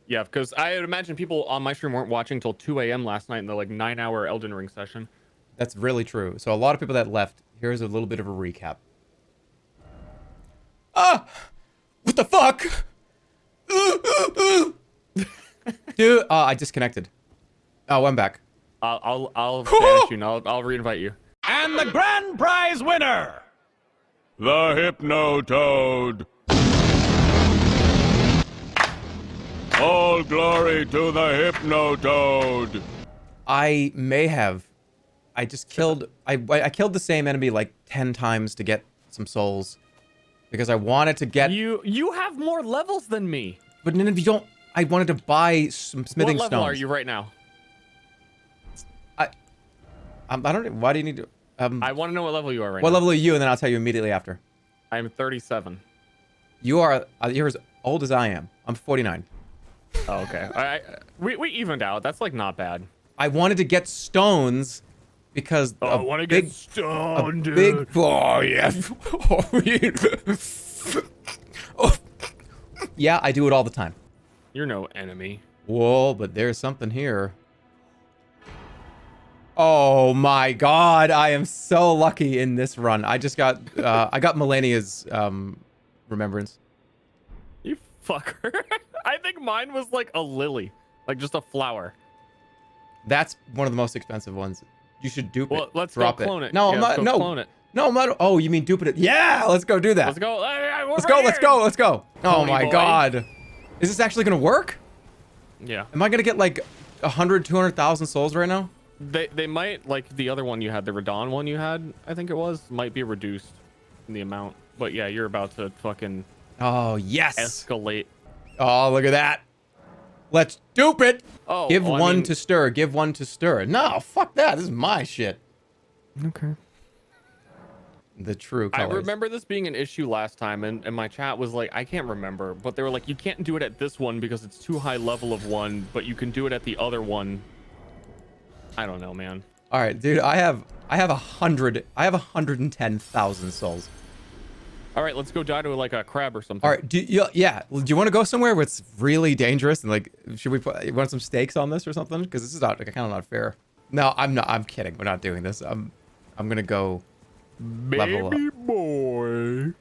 Yeah, because I imagine people on my stream weren't watching till 2 a.m. last night in the like 9-hour Elden Ring session. That's really true. So a lot of people that left, here's a little bit of a recap. Ah! What the fuck? Dude, I disconnected. Oh, I'm back. I'll banish you and I'll reinvite you. And the grand prize winner, the Hypnotoad. All glory to the Hypnotoad. I may have. I just killed. I killed the same enemy like 10 times to get some souls, because I wanted to get. You have more levels than me. But none of you don't. I wanted to buy some smithing stones. What level are you right now? I don't know. Why do you need to? I want to know what level you are right now. What level are you? And then I'll tell you immediately after. I'm 37. You are. You're as old as I am. I'm 49. Oh, okay. We evened out. That's like not bad. I wanted to get stones because I want to get stoned, dude. Big. Oh yeah. Oh. Yeah, I do it all the time. You're no enemy. Whoa, but there's something here. Oh my god, I am so lucky in this run. I just got I got Melania's remembrance. You fucker. I think mine was like a lily, like just a flower. That's one of the most expensive ones. You should dupe it. Well, let's drop go clone it. No, Yeah, I'm let's not. go No, clone it. no, I'm not. Oh, you mean dupe it? Yeah, let's go do that. Let's go. Let's go. Let's go. Let's go. Oh Pony my boy. god, is this actually gonna work? Yeah. Am I gonna get like 100, 200,000 souls right now? They might, like the other one you had, the Radon one you had, I think it was, might be reduced in the amount. But yeah, you're about to fucking Oh yes. escalate. Oh, look at that. Let's dupe it. Oh, Give well, I one mean- to stir. Give one to stir. No, fuck that. This is my shit. Okay. The true colors. I remember this being an issue last time, and my chat was like, I can't remember, but they were like, you can't do it at this one because it's too high level of one, but you can do it at the other one. I don't know, man. All right, dude. I have 110,000 souls. All right, let's go die to like a crab or something. All right. Do you want to go somewhere where it's really dangerous and like, should we you want some stakes on this or something? Because this is not kind of not fair. No, I'm not. I'm kidding. We're not doing this. I'm gonna go level up. Baby boy.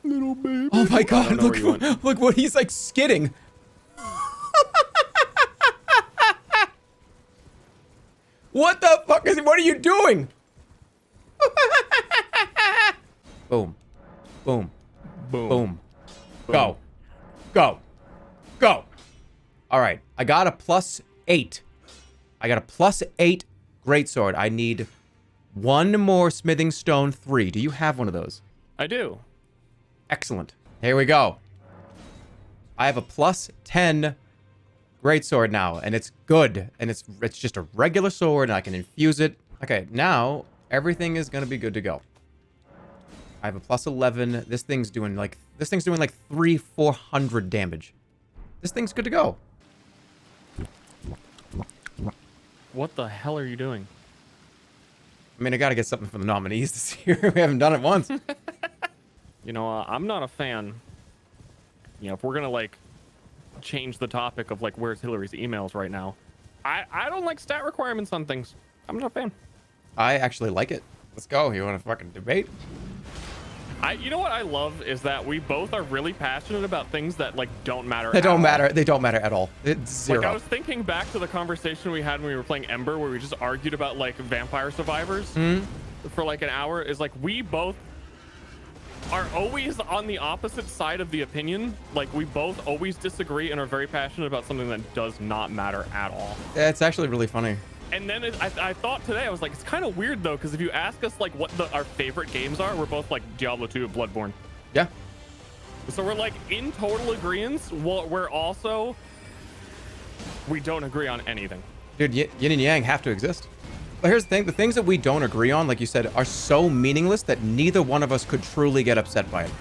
Little baby. Oh my god! know where you went. Look what he's like skidding. What the fuck is? What are you doing? Boom, boom, Boom. boom. Go, go, go. All right, I got a +8. I got a +8 greatsword. I need one more smithing stone 3. Do you have one of those? I do. Excellent. Here we go. I have a +10 greatsword now, and it's good. And it's just a regular sword, and I can infuse it. Okay, now everything is gonna be good to go. I have a +11. This thing's doing like 300-400 damage. This thing's good to go. What the hell are you doing? I mean, I gotta get something for the nominees this year. We haven't done it once. You know, I'm not a fan. You know, if we're gonna like change the topic of like where's Hillary's emails right now, I don't like stat requirements on things. I'm not a fan. I actually like it. Let's go. You want to fucking debate? You know what I love is that we both are really passionate about things that like don't matter. They at don't all. matter. They don't matter at all. It's zero. Like I was thinking back to the conversation we had when we were playing Ember, where we just argued about like vampire survivors for like an hour. Is like we both are always on the opposite side of the opinion. Like we both always disagree and are very passionate about something that does not matter at all. It's actually really funny. And then I thought today, I was like, it's kind of weird though, because if you ask us like what our favorite games are, we're both like Diablo 2 and Bloodborne. Yeah. So we're like in total agreement. We're also, we don't agree on anything. Dude, yin and yang have to exist. But here's the thing. The things that we don't agree on, like you said, are so meaningless that neither one of us could truly get upset by it.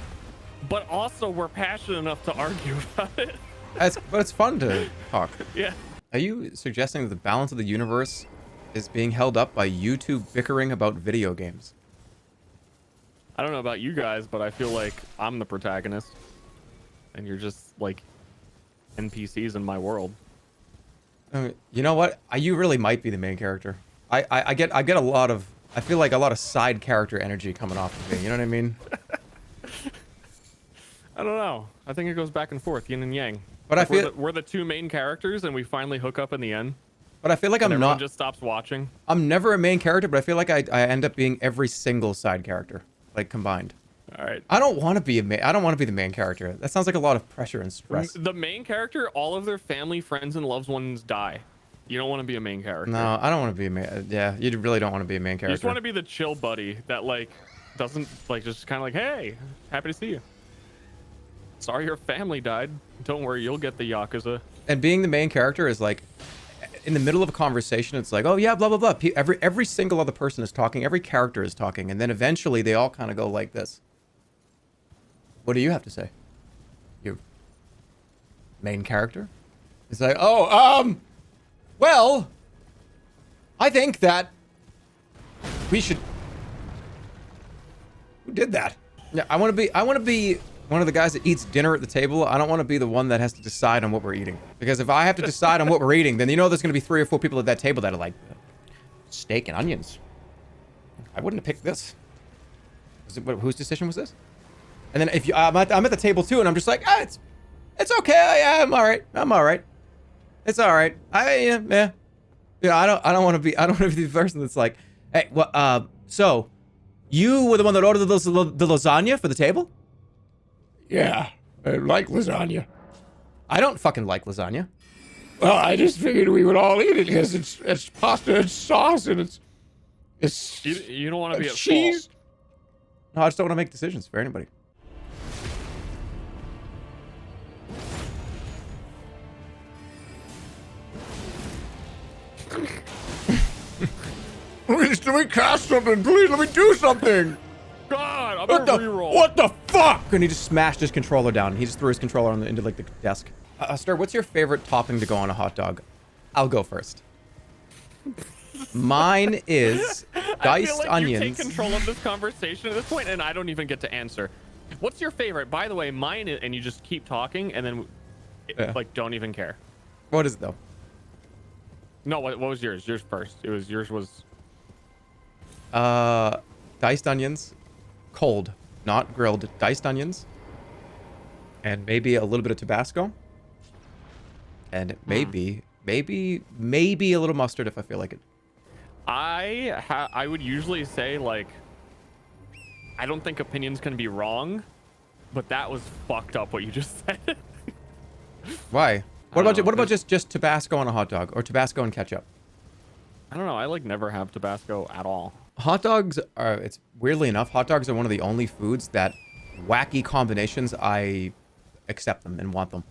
But also we're passionate enough to argue about it. But it's fun to talk. Yeah. Are you suggesting that the balance of the universe is being held up by you two bickering about video games? I don't know about you guys, but I feel like I'm the protagonist. And you're just like NPCs in my world. You know what? You really might be the main character. I get a lot of, I feel like a lot of side character energy coming off of me. You know what I mean? I don't know. I think it goes back and forth, yin and yang. But Like, I feel we're the two main characters, and we finally hook up in the end. But I feel like I'm Everyone not. just stops watching. I'm never a main character, but I feel like I end up being every single side character, like combined. All right. I don't want to be I don't want to be the main character. That sounds like a lot of pressure and stress. The main character, all of their family, friends, and loved ones die. You don't want to be a main character. No, I don't want to be a main. Yeah, you really don't want to be a main character. You just want to be the chill buddy that like doesn't like just kind of like, hey, happy to see you. Sorry your family died. Don't worry, you'll get the Yakuza. And being the main character is like, in the middle of a conversation, it's like, oh yeah, blah blah blah. Every single other person is talking. Every character is talking, and then eventually they all kind of go like this. What do you have to say? You main character? It's like, oh, well, I think that we should. Who did that? Yeah, I want to be one of the guys that eats dinner at the table. I don't want to be the one that has to decide on what we're eating. Because if I have to decide on what we're eating, then you know there's going to be 3 or 4 people at that table that are like, steak and onions. I wouldn't have picked this. Whose decision was this? And then if I'm at the table too, and I'm just like, it's okay. Yeah, I'm all right. It's all right. Yeah. I don't want to be the person that's like, hey, well, so you were the one that ordered the lasagna for the table? Yeah, I like lasagna. I don't fucking like lasagna. Well, I just figured we would all eat it because it's pasta and sauce and it's You don't want to be at cheese. fault. No, I just don't want to make decisions for anybody. Let me cast something, please. Let me do something. God, I'm gonna reroll. What the fuck? And he just smashed his controller down. He just threw his controller into like the desk. Star, what's your favorite topping to go on a hot dog? I'll go first. Mine is diced I feel like onions. You take control of this conversation at this point, and I don't even get to answer. What's your favorite? By the way, mine is, and you just keep talking, and then like don't even care. What is it though? No, what was yours? Yours first. Yours was. Diced onions, cold, not grilled. Diced onions, and maybe a little bit of Tabasco, and maybe a little mustard if I feel like it. I would usually say like, I don't think opinions can be wrong, but that was fucked up what you just said. Why? What about just Tabasco on a hot dog or Tabasco and ketchup? I don't know. I like never have Tabasco at all. Hot dogs are, it's weirdly enough, hot dogs are one of the only foods that wacky combinations I accept them and want them.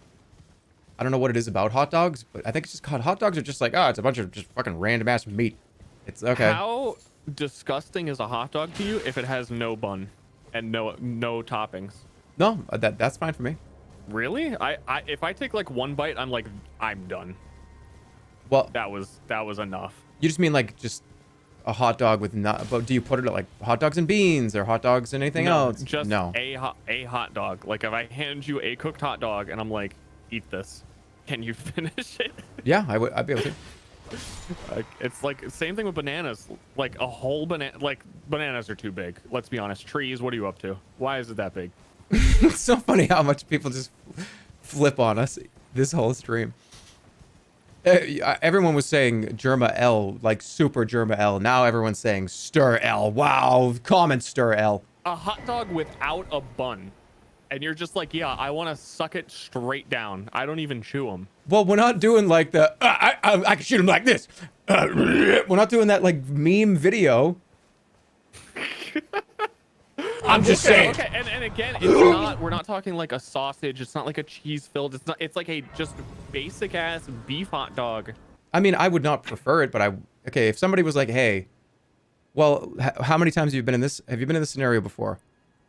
I don't know what it is about hot dogs, but I think it's just hot dogs are just like, it's a bunch of just fucking random ass meat. It's okay. How disgusting is a hot dog to you if it has no bun and no toppings? No, that's fine for me. Really? I if I take like one bite, I'm like, I'm done. Well, That was enough. you just mean like just a hot dog with not, but do you put it at like hot dogs and beans or hot dogs and anything else? Just no. a hot dog. Like if I hand you a cooked hot dog and I'm like, eat this, can you finish it? Yeah, I'd be able to. Like, it's like same thing with bananas. Like a whole banana. Like bananas are too big. Let's be honest. Trees. What are you up to? Why is it that big? It's so funny how much people just flip on us this whole stream. Everyone was saying Germa L, like super Germa L. Now everyone's saying stir L. Wow, comment stir L. A hot dog without a bun, and you're just like, yeah, I want to suck it straight down. I don't even chew them. Well, we're not doing like the I can shoot him like this. We're not doing that like meme video. I'm just saying. Okay, and again, it's not. We're not talking like a sausage. It's not like a cheese filled. It's not. It's like a just basic ass beef hot dog. I mean, I would not prefer it, but okay, if somebody was like, hey, well, how many times have you been in this? Have you been in this scenario before,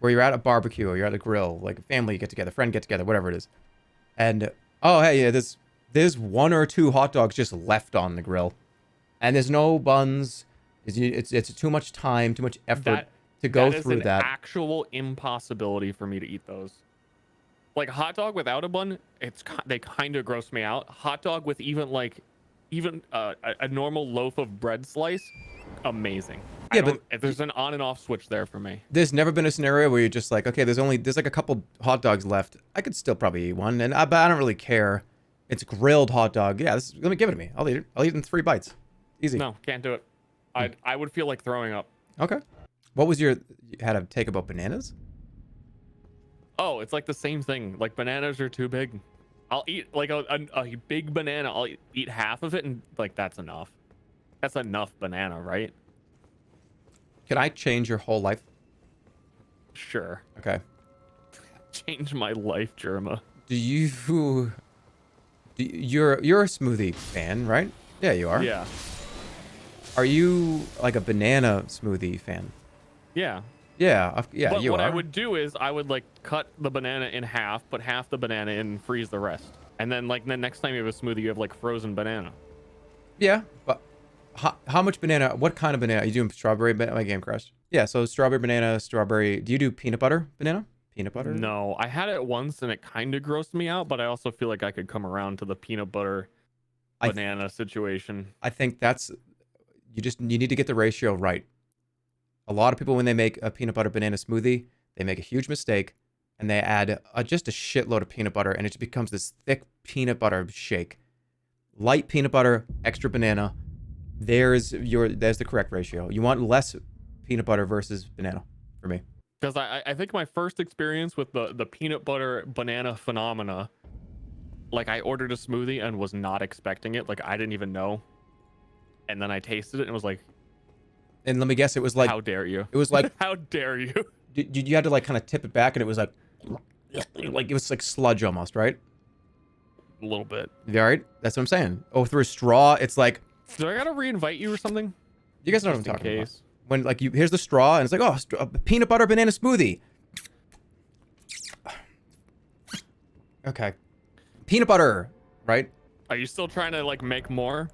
where you're at a barbecue or you're at a grill, like a family get together, friend get together, whatever it is, and oh hey, yeah, there's 1 or 2 hot dogs just left on the grill, and there's no buns. It's too much time, too much effort to go through that. Actual impossibility for me to eat those. Like hot dog without a bun, they kind of gross me out. Hot dog with even a normal loaf of bread slice, amazing. Yeah, but there's an on and off switch there for me. there's never been a scenario where you're just like, okay, there's like a couple hot dogs left. I could still probably eat one, but I don't really care. It's grilled hot dog. Yeah, let me give it to me. I'll eat it. I'll eat it in 3 bites. Easy. No, can't do it. I would feel like throwing up. Okay. What was you had a take about bananas? Oh, it's like the same thing. Like bananas are too big. I'll eat like a big banana. I'll eat half of it, and like that's enough. That's enough banana, right? Can I change your whole life? Sure. Okay. Change my life, Jerma. You're a smoothie fan, right? Yeah, you are. Yeah. Are you like a banana smoothie fan? Yeah. Yeah, yeah, But you what are. I would do is I would like cut the banana in half, put half the banana in, freeze the rest, and then like the next time you have a smoothie, you have like frozen banana. Yeah, but how much banana? What kind of banana? Are you doing strawberry banana? My game crashed. Yeah, so strawberry banana, strawberry. Do you do peanut butter banana? Peanut butter? No, I had it once and it kind of grossed me out, but I also feel like I could come around to the peanut butter banana situation. I think that's you need to get the ratio right. A lot of people, when they make a peanut butter banana smoothie, they make a huge mistake and they add just a shitload of peanut butter, and it just becomes this thick peanut butter shake. Light peanut butter, extra banana. There's the correct ratio. You want less peanut butter versus banana for me. Because I think my first experience with the peanut butter banana phenomena, like I ordered a smoothie and was not expecting it. Like I didn't even know. And then I tasted it and was like, And let me guess, it was like, how dare you? It was like, how dare you? You had to like kind of tip it back, and it was like it was like sludge almost, right? A little bit. You all right? That's what I'm saying. Oh, through a straw, it's like. Do I gotta reinvite you or something? You guys know what I'm Just in talking about. case. When like here's the straw, and it's like, oh, peanut butter banana smoothie. Okay, peanut butter, right? Are you still trying to like make more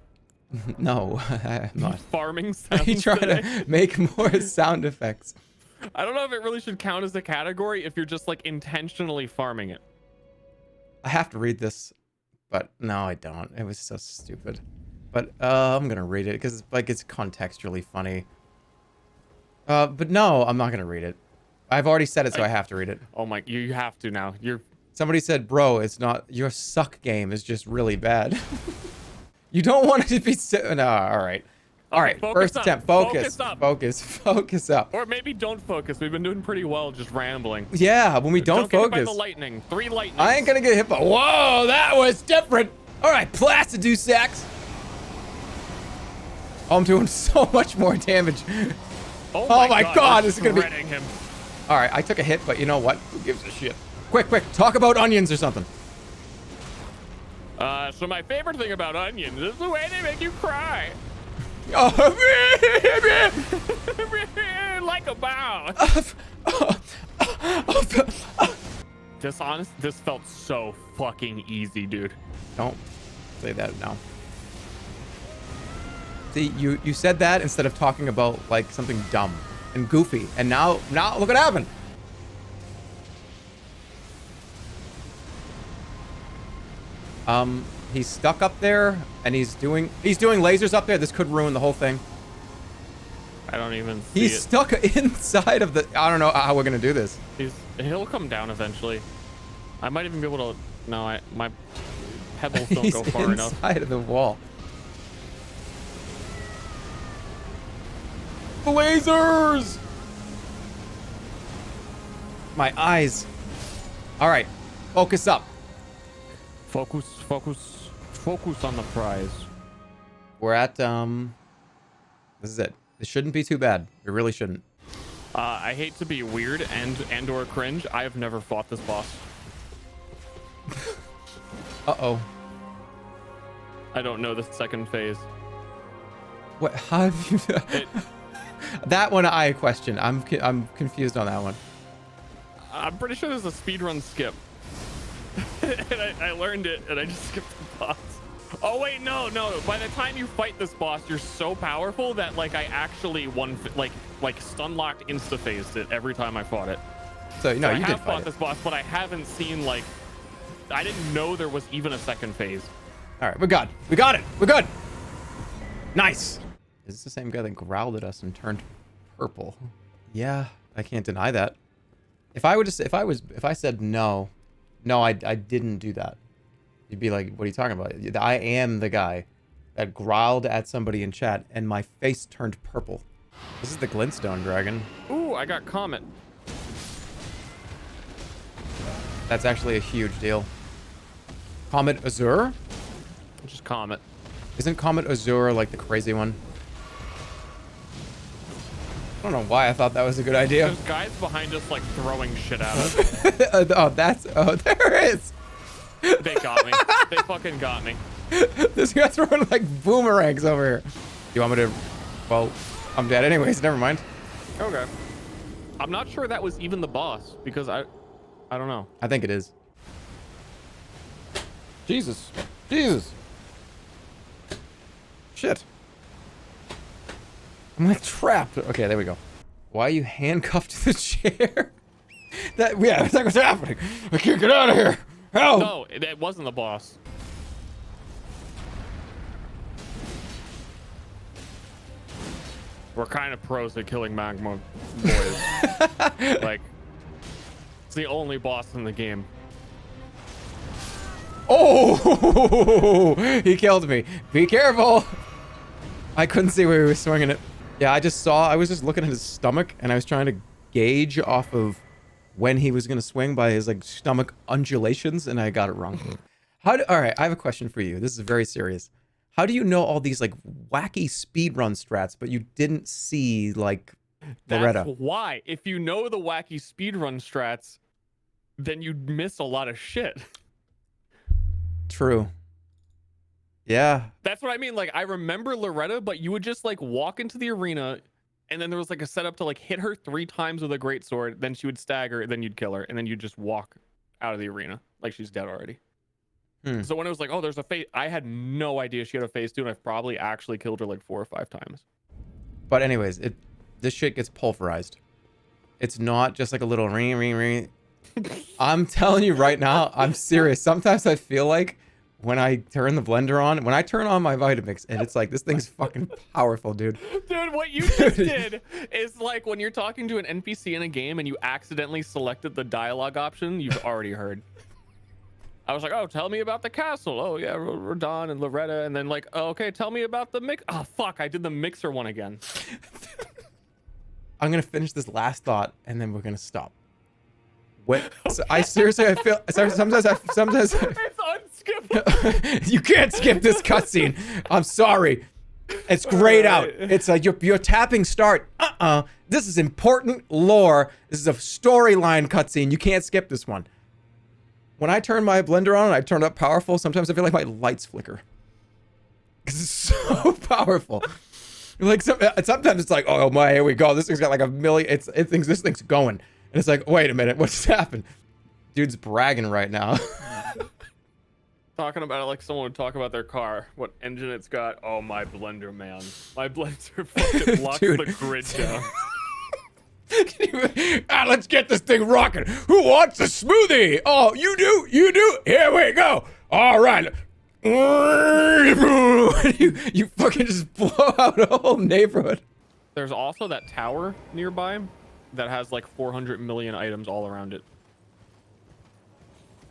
No, I'm not. farming Are sounds you trying today? to make more sound effects? I don't know if it really should count as a category if you're just like intentionally farming it. I have to read this, but no, I don't. It was so stupid. But I'm gonna read it because it's contextually funny. But no, I'm not gonna read it. I've already said it, so I have to read it. Oh my, you have to now. Somebody said, bro, it's not, your suck game is just really bad. You don't want it to be no, all right. All right, first attempt. Focus up. Or maybe don't focus. We've been doing pretty well just rambling. Yeah, when we don't get hit focus. by the lightning. 3 lightnings. I ain't gonna get hit by, whoa, that was different. All right, Placidue sacks. Oh, I'm doing so much more damage. Oh my God, this is gonna be. him. All right, I took a hit, but you know what? Who gives a shit? Quick, talk about onions or something. So my favorite thing about onions is the way they make you cry. Like a mouse. This felt so fucking easy, dude. Don't say that now. See, you said that instead of talking about like something dumb and goofy, and now look what happened. He's stuck up there, and he's doing lasers up there. This could ruin the whole thing. I don't even see He's it. stuck inside of the. I don't know how we're gonna do this. He'll come down eventually. I might even be able to. No, my pebbles don't go far enough. He's inside of the wall. Lasers! My eyes. All right, focus up. Focus on the prize. We're at this is it. This shouldn't be too bad. It really shouldn't. I hate to be weird and or cringe. I have never fought this boss. Uh-oh. I don't know the second phase. What? How have you? That one I question. I'm confused on that one. I'm pretty sure there's a speedrun skip. And I learned it, and I just skipped the boss. Oh wait, no. By the time you fight this boss, you're so powerful that like I actually like stun locked insta phased it every time I fought it. So no, So you I did have fought fight it. this boss, but I haven't seen like. I didn't know there was even a second phase. All right, we're good. We got it. We're good. Nice. Is this the same guy that growled at us and turned purple? Yeah, I can't deny that. If I said no, I didn't do that. You'd be like, what are you talking about? I am the guy that growled at somebody in chat and my face turned purple. This is the Glintstone dragon. Ooh, I got Comet. That's actually a huge deal. Comet Azure? Just Comet. Isn't Comet Azure like the crazy one? I don't know why I thought that was a good idea. There's guys behind us like throwing shit at us. Oh, there it is. They got me. They fucking got me. This guy's throwing like boomerangs over here. You want me to? Well, I'm dead anyways. Never mind. Okay. I'm not sure that was even the boss because I don't know. I think it is. Jesus. Shit. I'm like trapped. Okay, there we go. Why are you handcuffed to the chair? That's like what's happening. I can't get out of here. Help! No, it wasn't the boss. We're kind of pros at killing magma boys. Like, it's the only boss in the game. Oh, he killed me. Be careful. I couldn't see where he was swinging it. Yeah, I was just looking at his stomach and I was trying to gauge off of when he was going to swing by his like stomach undulations and I got it wrong. All right, I have a question for you. This is very serious. How do you know all these like wacky speedrun strats, but you didn't see like Loretta? That's why. If you know the wacky speedrun strats, then you'd miss a lot of shit. True. Yeah. That's what I mean. Like, I remember Loretta, but you would just like walk into the arena and then there was like a setup to like hit her 3 times with a greatsword. Then she would stagger, then you'd kill her, and then you'd just walk out of the arena like she's dead already. So when it was like, oh, there's a phase, I had no idea she had a phase 2, and I've probably actually killed her like 4 or 5 times. But anyways, this shit gets pulverized. It's not just like a little ring. I'm telling you right now, I'm serious. Sometimes I feel like when I turn the blender on, when I turn on my Vitamix, and it's like, this thing's fucking powerful, dude. Dude, what you just did is like when you're talking to an NPC in a game and you accidentally selected the dialogue option you've already heard. I was like, oh, tell me about the castle. Oh, yeah, Radon and Loretta. And then like, oh, okay, tell me about the mix. Oh, fuck, I did the mixer one again. I'm going to finish this last thought, and then we're going to stop. So I seriously, I feel, sometimes It's unskippable. you can't skip this cutscene. I'm sorry. It's grayed out. It's like you're tapping start. This is important lore. This is a storyline cutscene. You can't skip this one. When I turn my blender on and I turn it up powerful, sometimes I feel like my lights flicker. Because it's so powerful. Like sometimes it's like, oh my, here we go. This thing's got like a million. It thinks this thing's going. And it's like, wait a minute, what just happened? Dude's bragging right now. Talking about it like someone would talk about their car, what engine it's got. Oh, my blender, man. My blender fucking locks Dude. the grid down. Let's get this thing rocking. Who wants a smoothie? Oh, you do? Here we go. All right. You fucking just blow out a whole neighborhood. There's also that tower nearby that has like 400 million items all around it.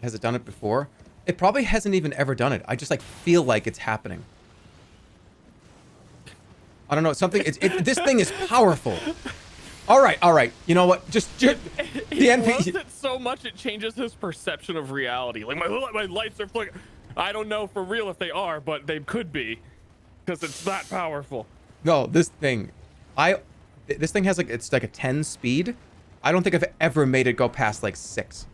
Has it done it before? It probably hasn't even ever done it. I just like feel like it's happening. I don't know. Something. This thing is powerful. All right. You know what? Just the NPC. Loves it so much it changes his perception of reality. Like my lights are flickering. I don't know for real if they are, but they could be, because it's that powerful. No, this thing has like, it's like a 10 speed. I don't think I've ever made it go past like 6.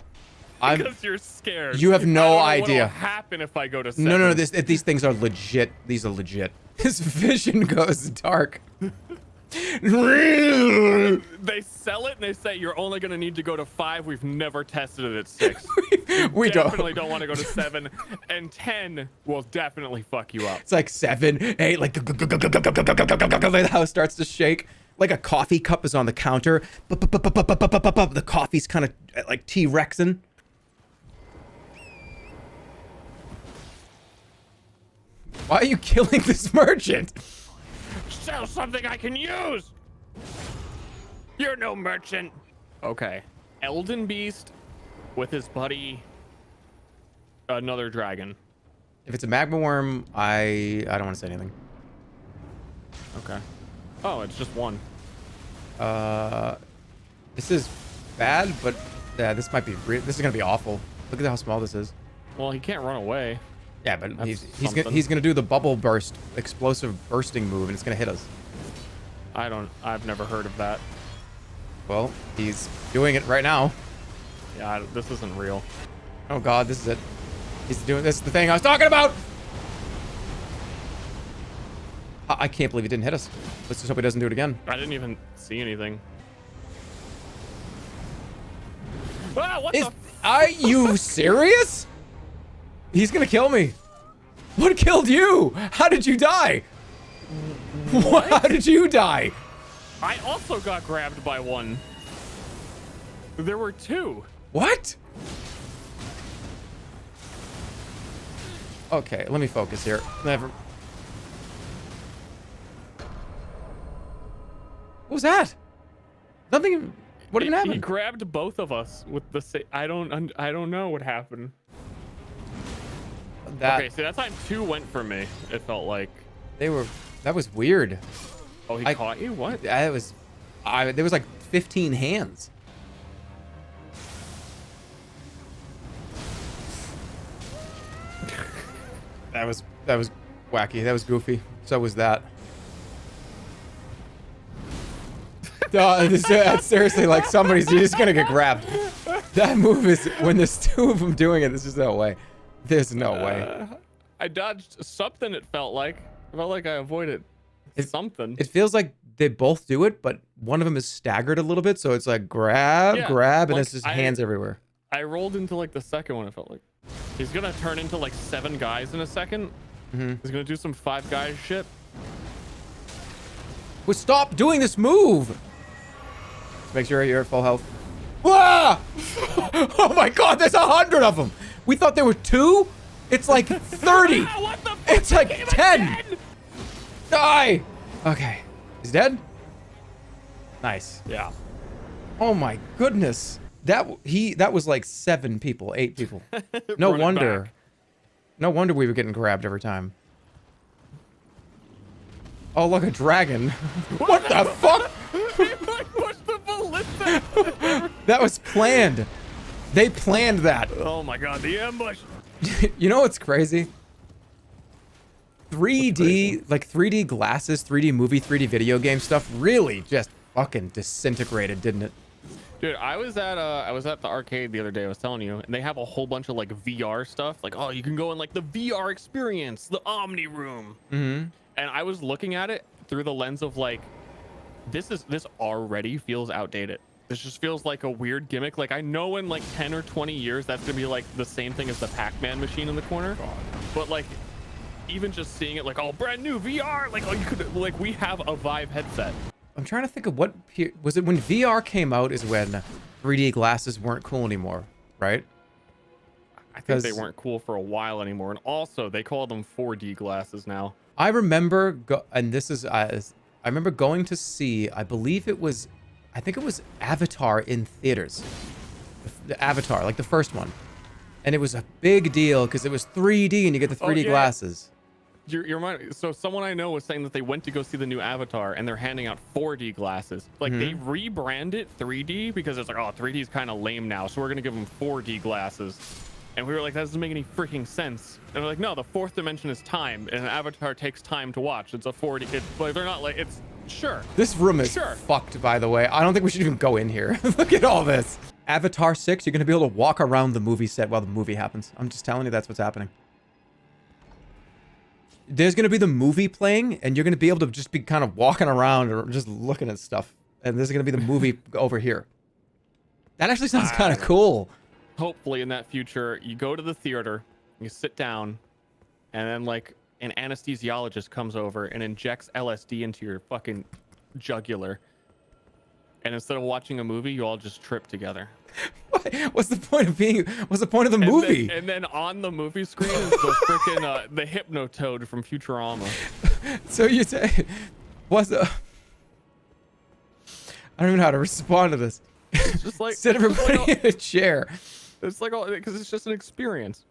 Because you're scared. You have no I don't know idea. What'll happen if I go to 7. No. These things are legit. These are legit. His vision goes dark. They sell it and they say you're only gonna need to go to 5. We've never tested it at 6. we definitely don't want to go to 7, and 10 will definitely fuck you up. It's like 7, 8, like the house starts to shake. like a coffee cup is on the counter. The coffee's kind of like T-Rexing. Why are you killing this merchant? Sell something I can use. You're no merchant. Okay. Elden Beast with his buddy, another dragon. If it's a magma worm, I don't want to say anything. Okay. Oh, it's just one. This is bad, but yeah, this might be this is gonna be awful. Look at how small this is. Well, he can't run away. Yeah, but That's he's gonna do the bubble burst, explosive bursting move, and it's gonna hit us. I've never heard of that. Well, he's doing it right now. Yeah, this isn't real. Oh god, this is it. He's doing this. Is the thing I was talking about. I can't believe he didn't hit us. Let's just hope he doesn't do it again. I didn't even see anything. Ah, what the? Are you serious? He's gonna kill me. What killed you? How did you die? What? How did you die? I also got grabbed by one. There were two. What? Okay, let me focus here. Never. What was that? Nothing. What even He happened? grabbed both of us with the same. I don't know what happened. Okay, see, that time two went for me. It felt like that was weird. Oh, he caught you? What? There was like 15 hands. That was wacky. That was goofy. So was that. That's seriously like you're just gonna get grabbed. That move is when there's two of them doing it. There's just no way. There's no way. I dodged something. It felt like I avoided something. It feels like they both do it, but one of them is staggered a little bit, so it's like grab, and like, it's just hands everywhere. I rolled into like the second one. It felt like he's gonna turn into like 7 guys in a second. He's gonna do some 5 guys shit. Well, stop doing this move. Make sure you're at full health. Wah! Oh my god, there's 100 of them. We thought there were 2. It's like 30. What the fuck? It's like 10. Die. Okay. He's dead? Nice. Yeah. Oh my goodness. That was like 7 people, 8 people. No Run it wonder. back. No wonder we were getting grabbed every time. Oh, look, a dragon. What the fuck? Pushed the ballista. That was planned. They planned that. Oh my god, the ambush. You know what's crazy? 3D, like 3D glasses, 3D movie, 3D video game stuff really just fucking disintegrated, didn't it? Dude, I was at the arcade the other day. I was telling you, and they have a whole bunch of like VR stuff. Like, oh, you can go in like the VR experience, the Omni Room. Mm-hmm. And I was looking at it through the lens of like, this already feels outdated. This just feels like a weird gimmick. Like, I know in like 10 or 20 years that's gonna be like the same thing as the Pac-Man machine in the corner. God. But like, even just seeing it like, oh, brand new VR, like, oh, you could, like, we have a Vive headset. I'm trying to think of what was it when VR came out is when 3D glasses weren't cool anymore, right? I think they weren't cool for a while anymore. And also they call them 4D glasses now. I remember I remember going to see, I think it was Avatar in theaters. The Avatar, like the first one. And it was a big deal because it was 3D and you get the 3D glasses. You're right. So someone I know was saying that they went to go see the new Avatar and they're handing out 4D glasses. Like they rebrand it 3D because it's like, oh, 3D is kind of lame now. So we're going to give them 4D glasses. And we were like, that doesn't make any freaking sense. And they're like, no, the 4th dimension is time. And an Avatar takes time to watch. It's a 4D. Like, they're not like, it's sure. This room is fucked, by the way. I don't think we should even go in here. Look at all this. Avatar 6, you're going to be able to walk around the movie set while the movie happens. I'm just telling you that's what's happening. There's going to be the movie playing, and you're going to be able to just be kind of walking around or just looking at stuff. And there's going to be the movie over here. That actually sounds kind of cool. Hopefully in that future, you go to the theater, you sit down, and then like an anesthesiologist comes over and injects LSD into your fucking jugular. And instead of watching a movie, you all just trip together. What's the point of the movie? And then on the movie screen is the freaking the Hypnotoad from Futurama. So you say, I don't even know how to respond to this. It's just like Sit everybody in a chair. It's like all because it's just an experience.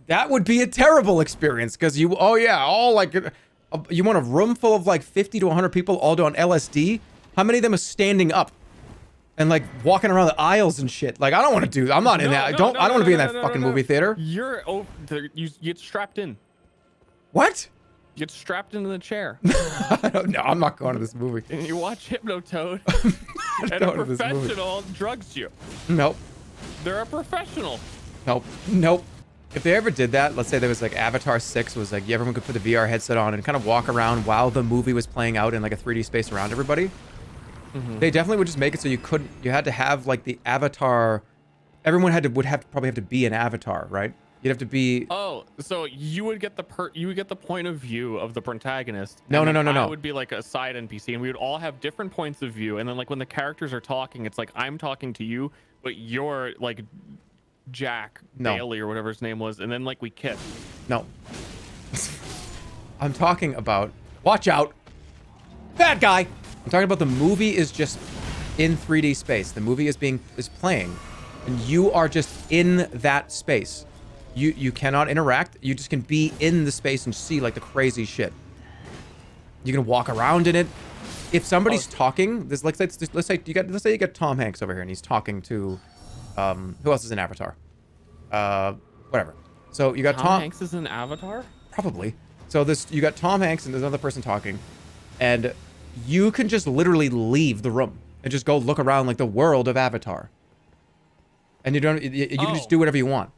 That would be a terrible experience because you you want a room full of like 50 to 100 people all doing LSD. How many of them are standing up and like walking around the aisles and shit? Like I don't want to do. I'm not in that. I don't want to be in that fucking movie theater. You get strapped in. What? You get strapped into the chair. I don't know. I'm not going to this movie. And you watch Hypnotoad, and a professional drugs you. Nope. They're a professional. Nope. If they ever did that, let's say there was like Avatar 6 was like everyone could put the VR headset on and kind of walk around while the movie was playing out in like a 3D space around everybody. They definitely would just make it so you had to have like the avatar. Everyone would probably have to be an avatar, right? You'd have to be. Oh, so you would get the point of view of the protagonist. No. I would be like a side NPC, and we would all have different points of view. And then like when the characters are talking, it's like I'm talking to you, but you're like Jack Bailey or whatever his name was, and then like we kiss. No. I'm talking about. Watch out, bad guy. I'm talking about the movie is just in 3D space. The movie is playing, and you are just in that space. You cannot interact. You just can be in the space and see like the crazy shit. You can walk around in it. If somebody's talking, let's say you got Tom Hanks over here and he's talking to who else is an Avatar? Whatever. So you got Tom Hanks is an Avatar? Probably. So you got Tom Hanks and there's another person talking, and you can just literally leave the room and just go look around like the world of Avatar. And you can just do whatever you want.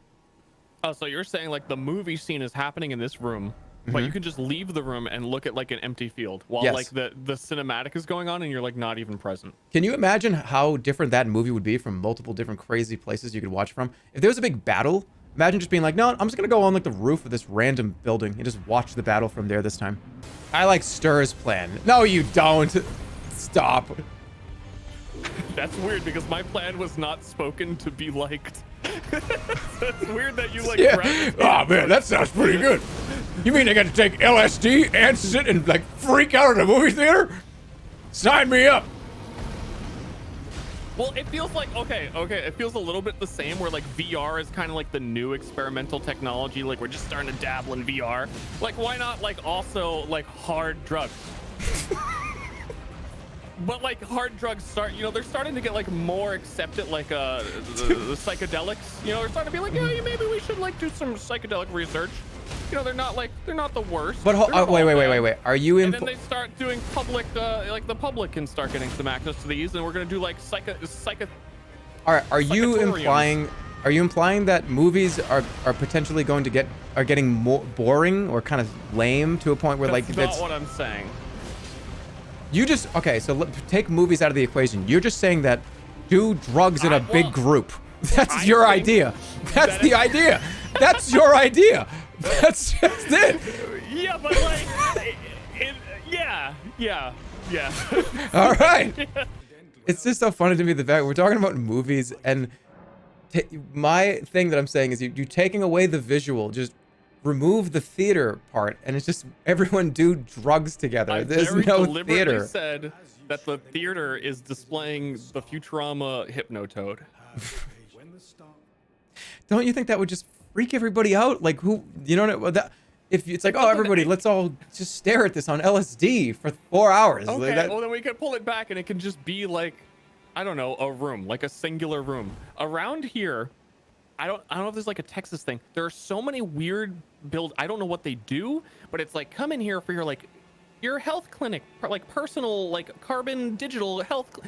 Oh, so you're saying like the movie scene is happening in this room, but you can just leave the room and look at like an empty field while like the cinematic is going on and you're like not even present. Can you imagine how different that movie would be from multiple different crazy places you could watch from? If there was a big battle, imagine just being like, no, I'm just gonna go on like the roof of this random building and just watch the battle from there this time. I like Stir's plan. No, you don't. Stop. That's weird because my plan was not spoken to be liked. That's weird that you like. Yeah. Oh man, that sounds pretty good. You mean I got to take LSD and sit and like freak out in a movie theater? Sign me up. Well, it feels like okay. It feels a little bit the same where like VR is kind of like the new experimental technology. Like we're just starting to dabble in VR. Like why not like also like hard drugs? But like hard drugs they're starting to get like more accepted, like the psychedelics. You know, they're starting to be like, yeah, maybe we should like do some psychedelic research. You know, they're not the worst. But wait. Are you and then they start doing public, like the public can start getting some access to these, and we're gonna do like psycho. All right, are you implying that movies are potentially getting more boring or kind of lame to a point where that's not what I'm saying. So take movies out of the equation. You're just saying that do drugs in a big group. That's your idea. That's the idea. That's your idea. That's just it. Yeah, but like, yeah. All right. It's just so funny to me the fact we're talking about movies, and my thing that I'm saying is you taking away the visual, just remove the theater part, and it's just everyone do drugs together. There's no theater. I said that the theater is displaying the Futurama Hypnotoad. Don't you think that would just freak everybody out? Like who, you know, that if it's like, oh, everybody, let's all just stare at this on LSD for 4 hours. Okay, like well then we can pull it back and it can just be like, I don't know, a room, like a singular room. Around here, I don't know if there's like a Texas thing. There are so many weird I don't know what they do, but it's like, come in here for your health clinic, like personal, like carbon digital health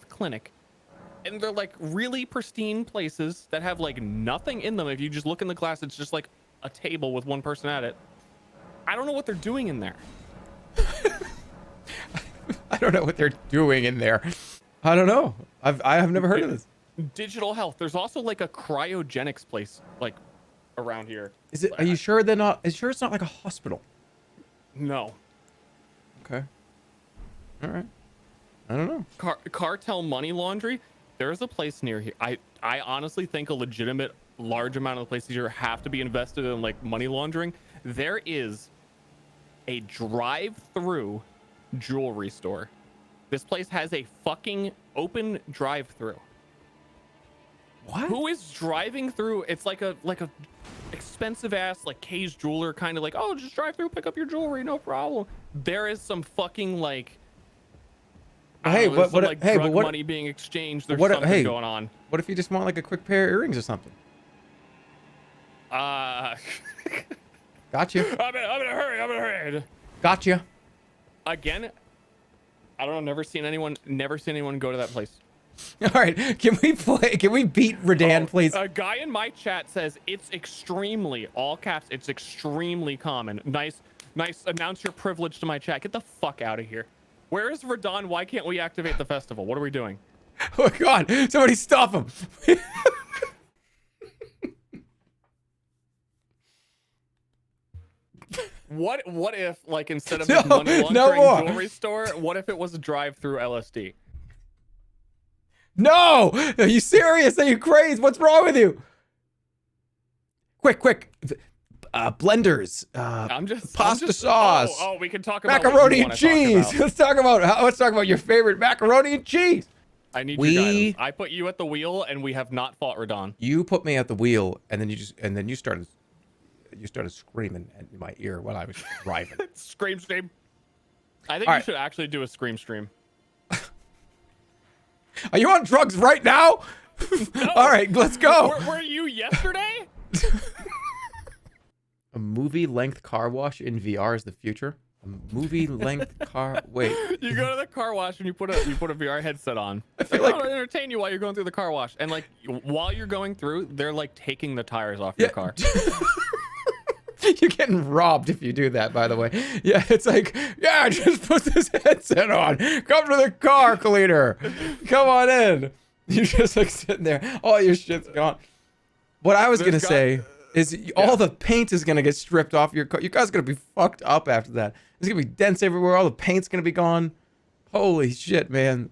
clinic. And they're like really pristine places that have like nothing in them. If you just look in the glass, it's just like a table with one person at it. I don't know what they're doing in there. I don't know what they're doing in there. I don't know. I have never heard of this. Digital health. There's also like a cryogenics place like around here. Is it? Are you sure they're not? Are you sure it's not like a hospital? No. Okay. All right. I don't know. Cartel money laundry. There's a place near here. I honestly think a legitimate large amount of the places here have to be invested in like money laundering. There is a drive-through jewelry store. This place has a fucking open drive-through. What? Who is driving through? It's like a expensive ass like Kay's jeweler kind of like, oh, just drive through, pick up your jewelry, no problem. There is some fucking like Hey, what like hey, drug but what money being exchanged. There's what something hey, going on. What if you just want like a quick pair of earrings or something? Got you. I'm in a hurry. Got you. Again, I don't know. Never seen anyone go to that place. All right, can we beat Redan, please? A guy in my chat says it's extremely, all caps, it's extremely common. Nice. Announce your privilege to my chat. Get the fuck out of here. Where is Radon? Why can't we activate the festival? What are we doing? Oh God! Somebody stop him! What if, like, instead of this money laundering jewelry store, what if it was a drive-through LSD? No! Are you serious? Are you crazy? What's wrong with you? Quick! Blenders. Pasta sauce. Oh, we can talk about macaroni and cheese. Let's talk about your favorite macaroni and cheese. I need your guidance. I put you at the wheel, and we have not fought Radon. You put me at the wheel, and then you started screaming at my ear while I was driving. Scream stream. I think you should actually do a scream stream. Are you on drugs right now? No. All right, let's go. Were you yesterday? A movie-length car wash in VR is the future. A movie-length car. Wait. You go to the car wash and you put a VR headset on. I feel like I'll entertain you while you're going through the car wash, and like while you're going through, they're like taking the tires off your car. You're getting robbed if you do that, by the way. Yeah, it's like, yeah, just put this headset on. Come to the car cleaner. Come on in. You're just like sitting there. All your shit's gone. What I was going to say is all the paint is going to get stripped off your car. Your car's going to be fucked up after that. There's going to be dents everywhere. All the paint's going to be gone. Holy shit, man.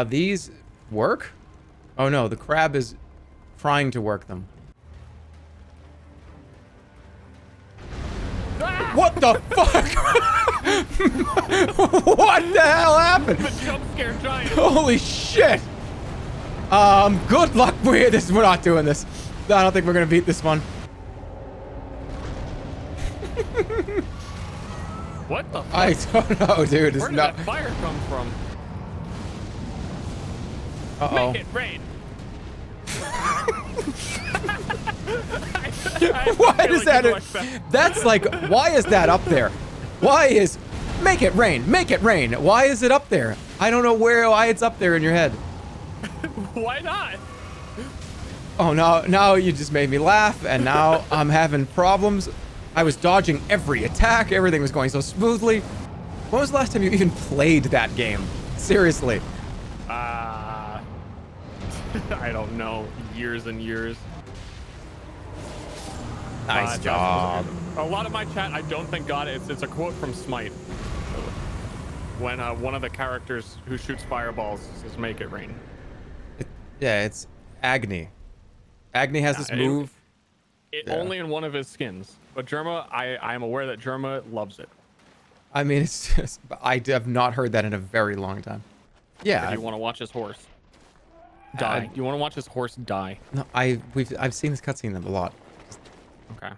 These work? Oh, no. The crab is trying to work them. What the fuck? What the hell happened? The jump scare giant. Holy shit. Good luck. We're not doing this. I don't think we're gonna beat this one. What the fuck? I don't know, dude. Where did that fire come from? Uh-oh. Make it rain. Why is that? That's like, why is that up there? Why is make it rain? Make it rain. Why is it up there? I don't know why it's up there in your head. Why not? Oh, now you just made me laugh, and now I'm having problems. I was dodging every attack. Everything was going so smoothly. When was the last time you even played that game? Seriously. I don't know. Years and years. Nice job. A lot of my chat, I don't think got it. It's a quote from Smite. When one of the characters who shoots fireballs says, "Make it rain." Yeah, it's Agni. Agni has this move. Only in one of his skins. But Germa, I am aware that Germa loves it. I mean, it's just, I have not heard that in a very long time. Yeah. You want to watch his horse die? You want to watch his horse die? No, I've seen this cutscene a lot. Okay,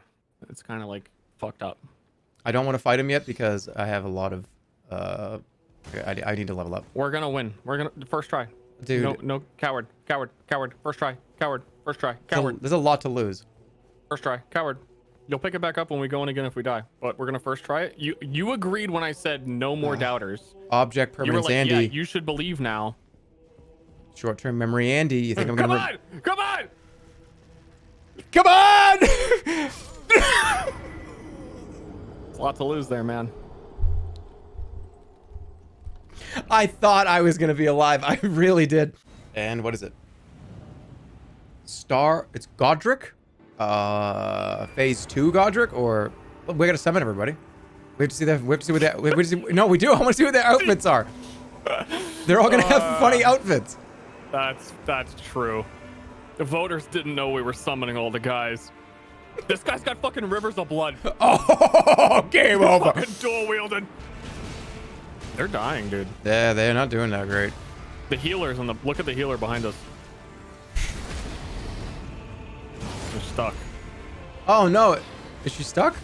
it's kind of like fucked up. I don't want to fight him yet because I have a lot of. I need to level up. We're gonna win. We're gonna first try. Dude. No, coward. First try. Coward. There's a lot to lose. First try. Coward. You'll pick it back up when we go in again if we die. But we're gonna first try it. You agreed when I said no more doubters. Object permanence, you were like, Andy. Yeah, you should believe now. Short-term memory, Andy. You think I'm gonna? Come on! Come on! It's a lot to lose there, man. I thought I was gonna be alive. I really did. And what is it? It's Godric? Phase 2 Godric? Or we gotta summon everybody. We have to see that. We have to see what that. We have to see, no, we do. I want to see what their outfits are. They're all gonna have funny outfits. That's true. The voters didn't know we were summoning all the guys. This guy's got fucking rivers of blood. Oh, game over. Fucking dual wielding. They're dying, dude. Yeah, they're not doing that great. The healers on the look at the healer behind us. They're stuck. Oh no, is she stuck?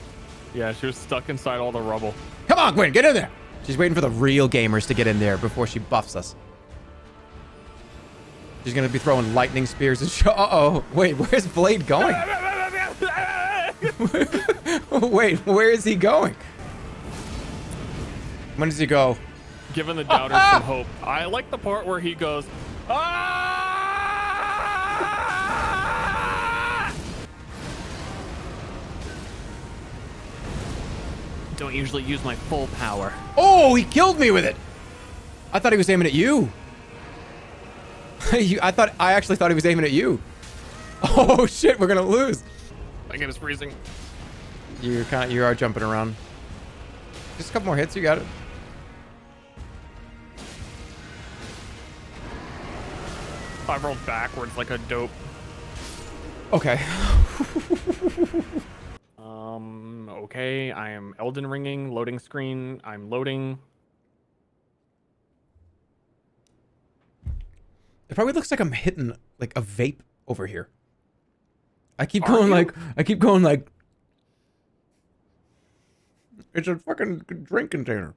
Yeah, she was stuck inside all the rubble. Come on, Gwen, get in there. She's waiting for the real gamers to get in there before she buffs us. She's gonna be throwing lightning spears and uh-oh. Wait, where's Blade going? Wait, where is he going? When does he go? Giving the doubters some hope. I like the part where he goes, ah! Don't usually use my full power. Oh, he killed me with it. I thought he was aiming at you. I actually thought he was aiming at you. Oh shit, we're gonna lose. My game is freezing. You are jumping around. Just a couple more hits, you got it. I rolled backwards like a dope. Okay. Okay, I am Elden ringing, loading screen, I'm loading. It probably looks like I'm hitting like a vape over here. I keep going like it's a fucking drink container.